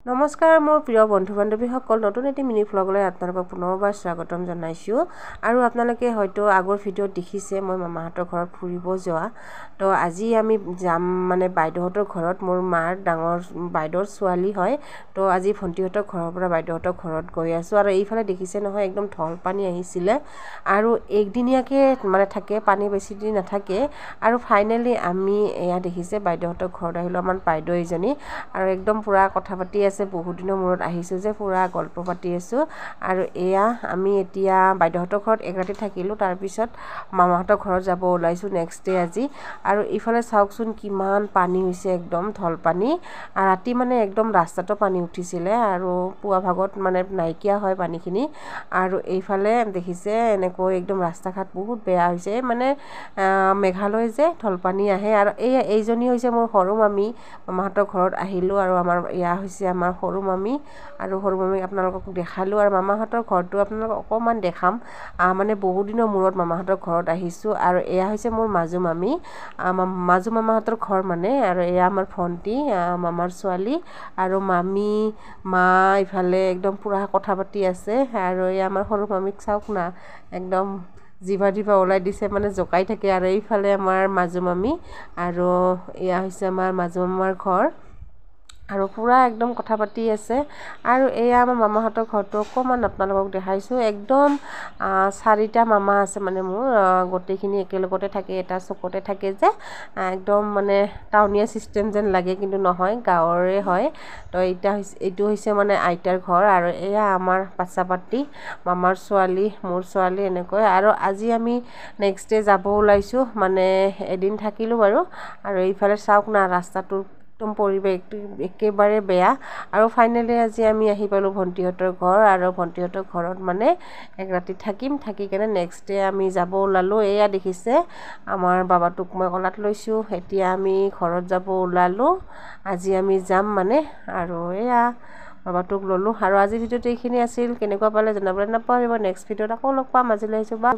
নমস্কাৰ মোৰ প্ৰিয় বন্ধু বান্ধৱীসকল, নতুন এটি মিনি ভ্লগলৈ আপোনালোকক পুনৰবাৰ স্বাগতম জনাইছোঁ। আৰু আপোনালোকে হয়তো আগৰ ভিডিঅ'ত দেখিছে মই মামাহঁতৰ ঘৰত ফুৰিব যোৱা। তো আজি আমি যাম মানে বাইদেউহঁতৰ ঘৰত। মোৰ মাৰ ডাঙৰ বাইদেউৰ ছোৱালী হয়। তো আজি ভণ্টিহঁতৰ ঘৰৰ পৰা বাইদেউহঁতৰ ঘৰত গৈ আছোঁ। আৰু এইফালে দেখিছে নহয়, একদম ঢল পানী আহিছিলে আৰু একদিনীয়াকৈ মানে থাকে, পানী বেছি দিন নাথাকে। আৰু ফাইনেলি আমি এয়া দেখিছে বাইদেউহঁতৰ ঘৰত আহিলোঁ, আমাৰ বাইদেউ এজনী, আৰু একদম পূৰা কথা পাতি আছে। বহুত দিনৰ মূৰত আহিছোঁ যে পূৰা গল্প পাতি আছোঁ। আৰু এয়া আমি এতিয়া বাইদেউহঁতৰ ঘৰত এক ৰাতি থাকিলোঁ, তাৰপিছত মামাহঁতৰ ঘৰত যাব ওলাইছোঁ নেক্সট ডে আজি। আৰু ইফালে চাওকচোন কিমান পানী হৈছে, একদম ঢল পানী। ৰাতি মানে একদম ৰাস্তাতো পানী উঠিছিলে আৰু পুৱা ভাগত মানে নাইকিয়া হয় পানীখিনি। আৰু এইফালে দেখিছে এনেকৈ একদম ৰাস্তা ঘাট বহুত বেয়া হৈছে, মানে মেঘালয় যে ঢলপানী আহে। আৰু এইজনী হৈছে মোৰ সৰু মামী, মামাহঁতৰ ঘৰত আহিলোঁ। আৰু এয়া হৈছে আমাৰ সৰু মামী, আৰু সৰু মামীক আপোনালোকক দেখালোঁ। আৰু মামাহঁতৰ ঘৰটো আপোনালোকক অকণমান দেখাম, মানে বহুত দিনৰ মূৰত মামাহঁতৰ ঘৰত আহিছোঁ। আৰু এয়া হৈছে মোৰ মাজু মামী, মাজু মামাহঁতৰ ঘৰ মানে। আৰু এয়া আমাৰ ভণ্টি, মামাৰ ছোৱালী, আৰু মামী মা ইফালে একদম পূৰা কথা পাতি আছে। আৰু এয়া আমাৰ সৰু মামীক চাওক না, একদম জিভা ওলাই দিছে, মানে জোকাই থাকে। আৰু এইফালে আমাৰ মাজু মামী, আৰু এয়া হৈছে আমাৰ মাজু মামাৰ ঘৰ, আৰু পূৰা একদম কথা পাতি আছে। আৰু এয়া আমাৰ মামাহঁতৰ ঘৰটো অকণমান আপোনালোকক দেখাইছোঁ। একদম 4টা মামা আছে মানে মোৰ, গোটেইখিনি একেলগতে থাকে, এটা চুকতে থাকে যে, একদম মানে টাউনীয়া ছিষ্টেম যেন লাগে, কিন্তু নহয়, গাঁৱৰে হয়। তো এইটো হৈছে মানে আইতাৰ ঘৰ। আৰু এয়া আমাৰ বাচ্ছা পাতি, মামাৰ ছোৱালী, মোৰ ছোৱালী, এনেকৈ। আৰু আজি আমি নেক্সট ডে যাব ওলাইছোঁ, মানে এদিন থাকিলোঁ বাৰু। আৰু এইফালে চাওক না, ৰাস্তাটোৰ একদম পৰিৱেশটো একেবাৰে বেয়া। আৰু ফাইনেলি আজি আমি আহি পালোঁ ভণ্টিহঁতৰ ঘৰ। আৰু ভণ্টিহঁতৰ ঘৰত মানে এক ৰাতি থাকিম, থাকি কেনে নেক্সট ডে আমি যাব ওলালোঁ। এয়া দেখিছে আমাৰ বাবাটোক মই কলাত লৈছোঁ, এতিয়া আমি ঘৰত যাব ওলালোঁ। আজি আমি যাম মানে, আৰু এয়া বাবাটোক ল'লোঁ। আৰু আজিৰ ভিডিঅ'টো এইখিনি আছিল, কেনেকুৱা পালে জনাবলৈ নাপাহৰিব। নেক্সট ভিডিঅ'ত আকৌ লগ পাম, আজিলৈ আহিছোঁ বা।